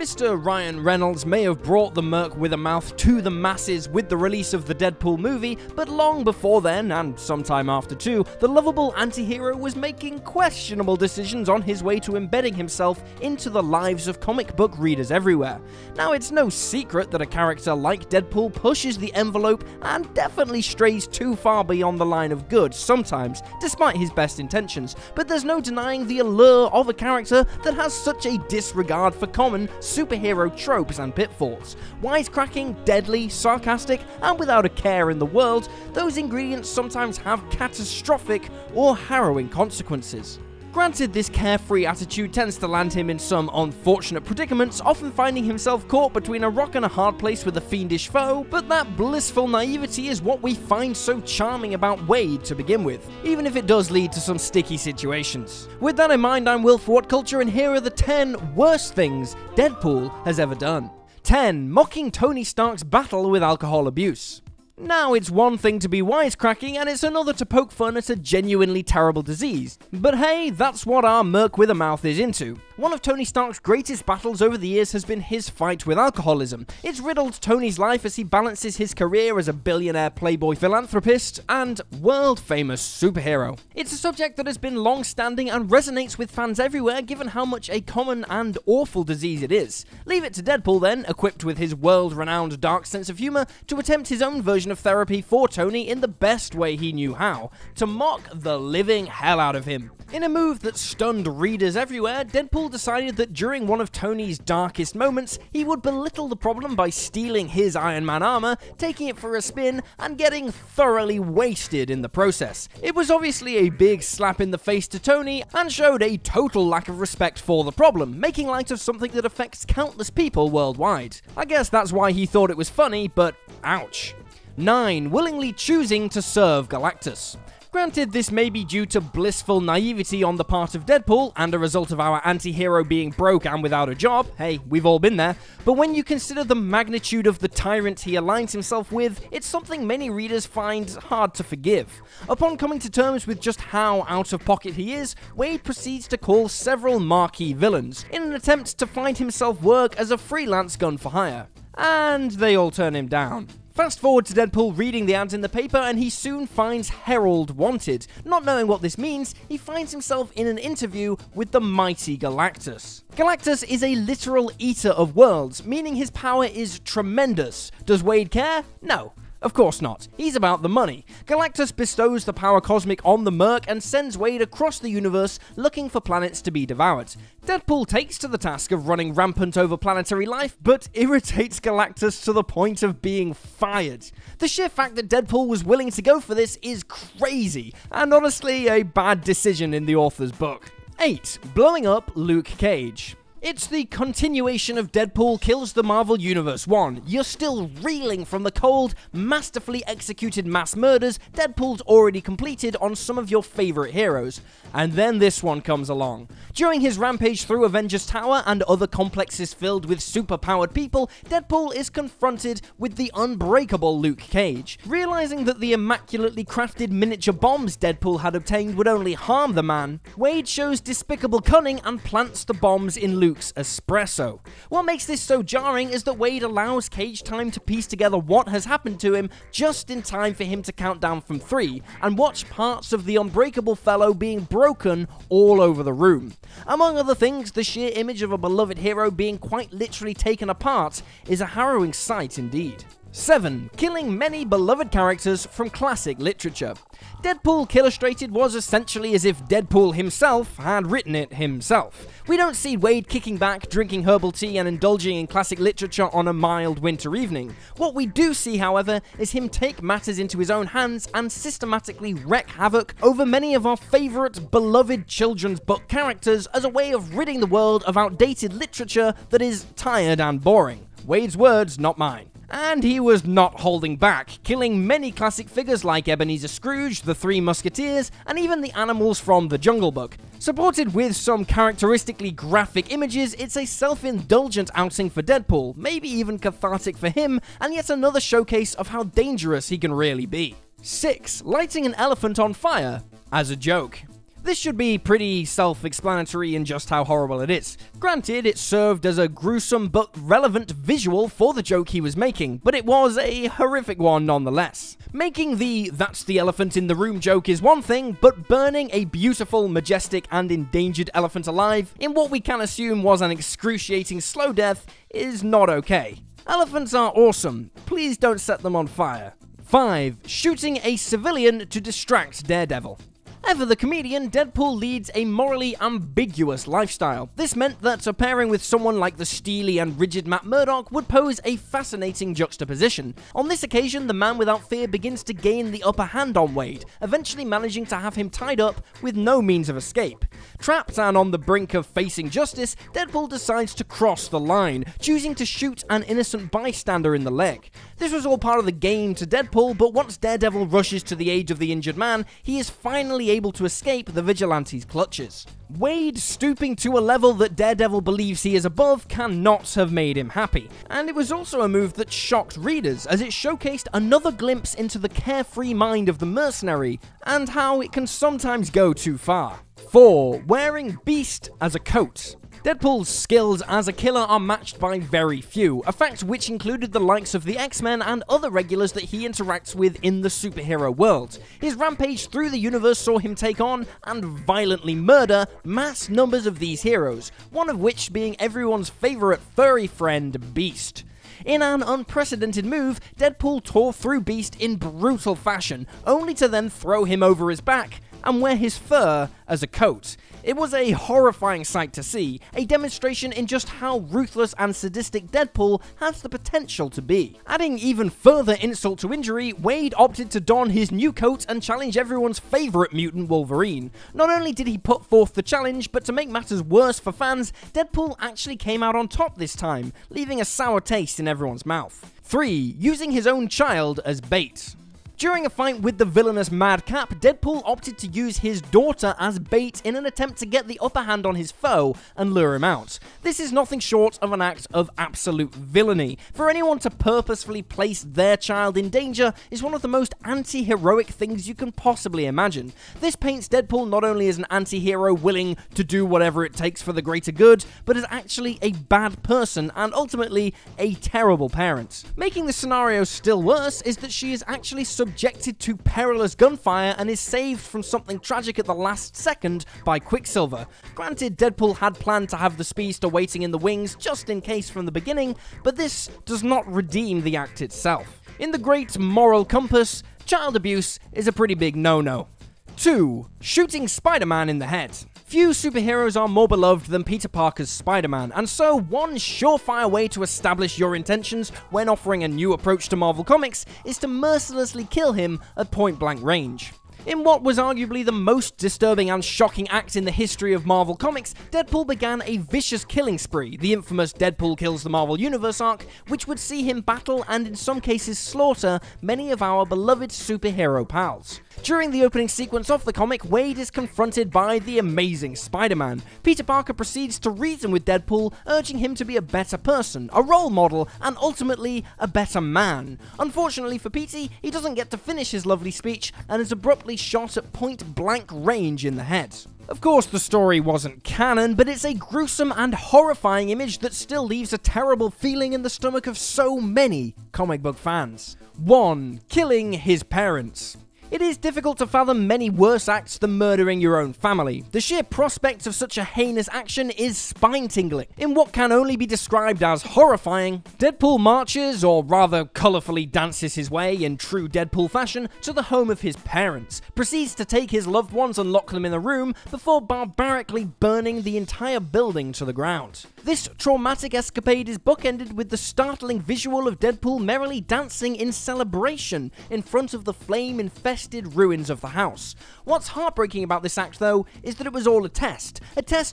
Mr. Ryan Reynolds may have brought the Merc with a Mouth to the masses with the release of the Deadpool movie, but long before then, and sometime after too, the lovable anti-hero was making questionable decisions on his way to embedding himself into the lives of comic book readers everywhere. Now, it's no secret that a character like Deadpool pushes the envelope and definitely strays too far beyond the line of good sometimes, despite his best intentions, but there's no denying the allure of a character that has such a disregard for common superhero tropes and pitfalls. Wisecracking, deadly, sarcastic, and without a care in the world, those ingredients sometimes have catastrophic or harrowing consequences. Granted, this carefree attitude tends to land him in some unfortunate predicaments, often finding himself caught between a rock and a hard place with a fiendish foe, but that blissful naivety is what we find so charming about Wade to begin with, even if it does lead to some sticky situations. With that in mind, I'm Will for What Culture, and here are the 10 worst things Deadpool has ever done. 10. Mocking Tony Stark's battle with alcohol abuse. Now, it's one thing to be wisecracking, and it's another to poke fun at a genuinely terrible disease. But hey, that's what our Merc with a Mouth is into. One of Tony Stark's greatest battles over the years has been his fight with alcoholism. It's riddled Tony's life as he balances his career as a billionaire playboy philanthropist and world-famous superhero. It's a subject that has been long-standing and resonates with fans everywhere, given how much a common and awful disease it is. Leave it to Deadpool then, equipped with his world-renowned dark sense of humor, to attempt his own version of therapy for Tony in the best way he knew how, to mock the living hell out of him. In a move that stunned readers everywhere, Deadpool decided that during one of Tony's darkest moments, he would belittle the problem by stealing his Iron Man armor, taking it for a spin, and getting thoroughly wasted in the process. It was obviously a big slap in the face to Tony, and showed a total lack of respect for the problem, making light of something that affects countless people worldwide. I guess that's why he thought it was funny, but ouch. 9. Willingly choosing to serve Galactus. Granted, this may be due to blissful naivety on the part of Deadpool, and a result of our anti-hero being broke and without a job. Hey, we've all been there. But when you consider the magnitude of the tyrant he aligns himself with, it's something many readers find hard to forgive. Upon coming to terms with just how out of pocket he is, Wade proceeds to call several marquee villains, in an attempt to find himself work as a freelance gun for hire. And they all turn him down. Fast forward to Deadpool reading the ads in the paper, and he soon finds Herald wanted. Not knowing what this means, he finds himself in an interview with the mighty Galactus. Galactus is a literal eater of worlds, meaning his power is tremendous. Does Wade care? No. Of course not. He's about the money. Galactus bestows the power cosmic on the Merc and sends Wade across the universe looking for planets to be devoured. Deadpool takes to the task of running rampant over planetary life, but irritates Galactus to the point of being fired. The sheer fact that Deadpool was willing to go for this is crazy, and honestly a bad decision in the author's book. 8. Blowing up Luke Cage. It's the continuation of Deadpool Kills the Marvel Universe 1. You're still reeling from the cold, masterfully executed mass murders Deadpool's already completed on some of your favorite heroes. And then this one comes along. During his rampage through Avengers Tower and other complexes filled with superpowered people, Deadpool is confronted with the unbreakable Luke Cage. Realizing that the immaculately crafted miniature bombs Deadpool had obtained would only harm the man, Wade shows despicable cunning and plants the bombs in Luke's espresso. What makes this so jarring is that Wade allows Cage time to piece together what has happened to him just in time for him to count down from 3 and watch parts of the unbreakable fellow being broken all over the room. Among other things, the sheer image of a beloved hero being quite literally taken apart is a harrowing sight indeed. 7. Killing many beloved characters from classic literature. Deadpool Killustrated was essentially as if Deadpool himself had written it himself. We don't see Wade kicking back, drinking herbal tea and indulging in classic literature on a mild winter evening. What we do see, however, is him take matters into his own hands and systematically wreak havoc over many of our favourite beloved children's book characters as a way of ridding the world of outdated literature that is tired and boring. Wade's words, not mine. And he was not holding back, killing many classic figures like Ebenezer Scrooge, the Three Musketeers, and even the animals from The Jungle Book. Supported with some characteristically graphic images, it's a self-indulgent outing for Deadpool, maybe even cathartic for him, and yet another showcase of how dangerous he can really be. 6. Lighting an elephant on fire as a joke. This should be pretty self-explanatory in just how horrible it is. Granted, it served as a gruesome but relevant visual for the joke he was making, but it was a horrific one nonetheless. Making the "that's the elephant in the room" joke is one thing, but burning a beautiful, majestic, and endangered elephant alive in what we can assume was an excruciating slow death is not okay. Elephants are awesome. Please don't set them on fire. 5. Shooting a civilian to distract Daredevil. Ever the comedian, Deadpool leads a morally ambiguous lifestyle. This meant that a pairing with someone like the steely and rigid Matt Murdock would pose a fascinating juxtaposition. On this occasion, the man without fear begins to gain the upper hand on Wade, eventually managing to have him tied up with no means of escape. Trapped and on the brink of facing justice, Deadpool decides to cross the line, choosing to shoot an innocent bystander in the leg. This was all part of the game to Deadpool, but once Daredevil rushes to the aid of the injured man, he is finally able to escape the vigilante's clutches. Wade stooping to a level that Daredevil believes he is above cannot have made him happy, and it was also a move that shocked readers as it showcased another glimpse into the carefree mind of the mercenary and how it can sometimes go too far. 4. Wearing Beast as a coat. Deadpool's skills as a killer are matched by very few, a fact which included the likes of the X-Men and other regulars that he interacts with in the superhero world. His rampage through the universe saw him take on and violently murder mass numbers of these heroes, one of which being everyone's favourite furry friend, Beast. In an unprecedented move, Deadpool tore through Beast in brutal fashion, only to then throw him over his back and wear his fur as a coat. It was a horrifying sight to see, a demonstration in just how ruthless and sadistic Deadpool has the potential to be. Adding even further insult to injury, Wade opted to don his new coat and challenge everyone's favourite mutant, Wolverine. Not only did he put forth the challenge, but to make matters worse for fans, Deadpool actually came out on top this time, leaving a sour taste in everyone's mouth. 3. Using his own child as bait. During a fight with the villainous Madcap, Deadpool opted to use his daughter as bait in an attempt to get the upper hand on his foe and lure him out. This is nothing short of an act of absolute villainy. For anyone to purposefully place their child in danger is one of the most anti-heroic things you can possibly imagine. This paints Deadpool not only as an anti-hero willing to do whatever it takes for the greater good, but as actually a bad person and ultimately a terrible parent. Making the scenario still worse is that she is actually subjected to perilous gunfire and is saved from something tragic at the last second by Quicksilver. Granted, Deadpool had planned to have the speedster waiting in the wings just in case from the beginning, but this does not redeem the act itself. In the great moral compass, child abuse is a pretty big no-no. 2. Shooting Spider-Man in the head. Few superheroes are more beloved than Peter Parker's Spider-Man, and so one surefire way to establish your intentions when offering a new approach to Marvel Comics is to mercilessly kill him at point-blank range. In what was arguably the most disturbing and shocking act in the history of Marvel Comics, Deadpool began a vicious killing spree, the infamous Deadpool Kills the Marvel Universe arc, which would see him battle and in some cases slaughter many of our beloved superhero pals. During the opening sequence of the comic, Wade is confronted by the amazing Spider-Man. Peter Parker proceeds to reason with Deadpool, urging him to be a better person, a role model, and ultimately a better man. Unfortunately for Petey, he doesn't get to finish his lovely speech and is abruptly shot at point-blank range in the head. Of course, the story wasn't canon, but it's a gruesome and horrifying image that still leaves a terrible feeling in the stomach of so many comic book fans. 1. Killing his parents. It is difficult to fathom many worse acts than murdering your own family. The sheer prospect of such a heinous action is spine-tingling. In what can only be described as horrifying, Deadpool marches, or rather colourfully dances his way in true Deadpool fashion, to the home of his parents, proceeds to take his loved ones and lock them in a room before barbarically burning the entire building to the ground. This traumatic escapade is bookended with the startling visual of Deadpool merrily dancing in celebration in front of the flame-infested ruins of the house. What's heartbreaking about this act, though, is that it was all a test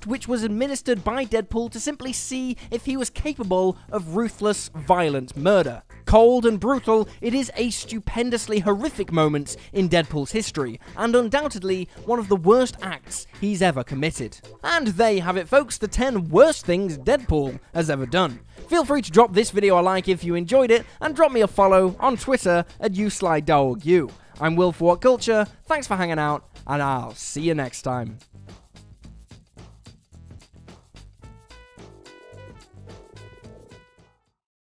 which was administered by Deadpool to simply see if he was capable of ruthless, violent murder. Cold and brutal, it is a stupendously horrific moment in Deadpool's history, and undoubtedly one of the worst acts he's ever committed. And there you have it, folks, the 10 worst things Deadpool has ever done. Feel free to drop this video a like if you enjoyed it, and drop me a follow on Twitter at YouSlyDogU. I'm Will for What Culture, thanks for hanging out, and I'll see you next time.